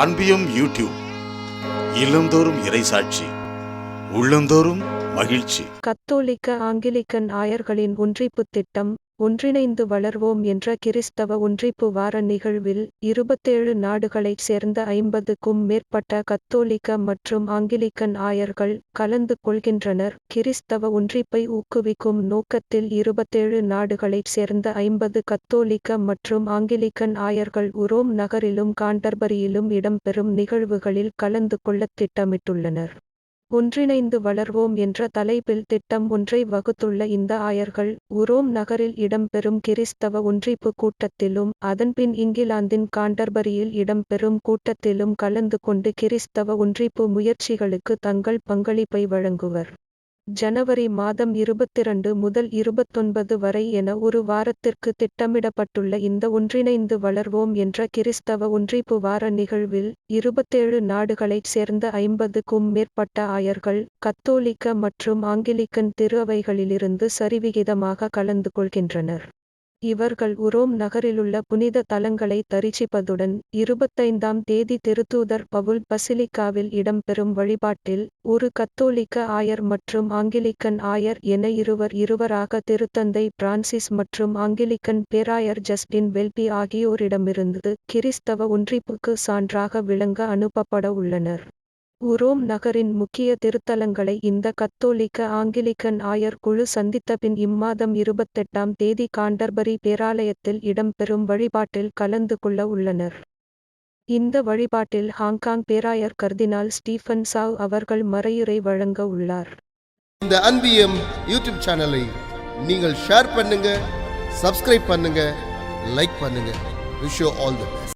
அன்பியும் YouTube இல்லந்தோறும் இறைசாட்சி உள்ளந்தோறும் மகிழ்ச்சி. கத்தோலிக்க ஆங்கிலிக்கன் ஆயர்களின் ஒன்றிப்பு திட்டம் ஒன்றிணைந்து வளர்வோம் என்ற கிறிஸ்தவ ஒன்றிப்பு வார நிகழ்வில் 27 நாடுகளைச் சேர்ந்த 50க்கும் மேற்பட்ட கத்தோலிக்க மற்றும் ஆங்கிலிக்கன் ஆயர்கள் கலந்து கொள்கின்றனர். கிறிஸ்தவ ஒன்றிப்பை ஊக்குவிக்கும் நோக்கத்தில் 27 நாடுகளைச் சேர்ந்த 50 கத்தோலிக்க மற்றும் ஆங்கிலிக்கன் ஆயர்கள் உரோம் நகரிலும் காண்டர்பரியிலும் இடம்பெறும் நிகழ்வுகளில் கலந்து கொள்ளத் திட்டமிட்டுள்ளனர். ஒன்றிணைந்து வளர்வோம் என்ற தலைப்பில் திட்டம் ஒன்றை வகுத்துள்ள இந்த ஆயர்கள் உரோம் நகரில் இடம்பெறும் கிறிஸ்தவ ஒன்றிப்பு கூட்டத்திலும் அதன்பின் இங்கிலாந்தின் காண்டர்பரியில் இடம்பெறும் கூட்டத்திலும் கலந்து கொண்டு கிறிஸ்தவ ஒன்றிப்பு முயற்சிகளுக்கு தங்கள் பங்களிப்பை வழங்குவர். ஜனவரி மாதம் 22 முதல் 29 வரை என ஒரு வாரத்திற்கு திட்டமிடப்பட்டுள்ள இந்த ஒன்றிணைந்து வளர்வோம் என்ற கிறிஸ்தவ ஒன்றிப்பு வார நிகழ்வில் 27 நாடுகளைச் சேர்ந்த 50க்கும் மேற்பட்ட ஆயர்கள் கத்தோலிக்க மற்றும் ஆங்கிலிக்கன் திரு அவைகளிலிருந்து சரிவிகிதமாக கலந்து கொள்கின்றனர். இவர்கள் உரோம் நகரிலுள்ள புனித தலங்களை தரிசிப்பதுடன் 25ஆம் தேதி திருத்தூதர் பவுல் பசிலிக்காவில் இடம்பெறும் வழிபாட்டில் ஒரு கத்தோலிக்க ஆயர் மற்றும் ஆங்கிலிக்கன் ஆயர் என இருவராக திருத்தந்தை பிரான்சிஸ் மற்றும் ஆங்கிலிக்கன் பேராயர் ஜஸ்டின் வெல்பி ஆகியோரிடமிருந்து கிறிஸ்தவ ஒன்றிப்புக்கு சான்றாக விளங்க அனுப்பப்பட உள்ளனர். உரோம் நகரின் முக்கிய திருத்தலங்களை இந்த கத்தோலிக்க ஆங்கிலிக்கன் ஆயர் குழு சந்தித்தபின் இம்மாதம் 28ஆம் தேதி காண்டர்பரி பேராலயத்தில் இடம்பெறும் வழிபாட்டில் கலந்து கொள்ள உள்ளனர். இந்த வழிபாட்டில் ஹாங்காங் பேராயர் கர்தினால் ஸ்டீஃபன் சாவ் அவர்கள் மறையுரை வழங்க உள்ளார். இந்த அன்பியம் யூடியூப் சேனலை நீங்கள் ஷேர் பண்ணுங்க, சப்ஸ்கிரைப் பண்ணுங்க, லைக் பண்ணுங்க. Wish you all the best.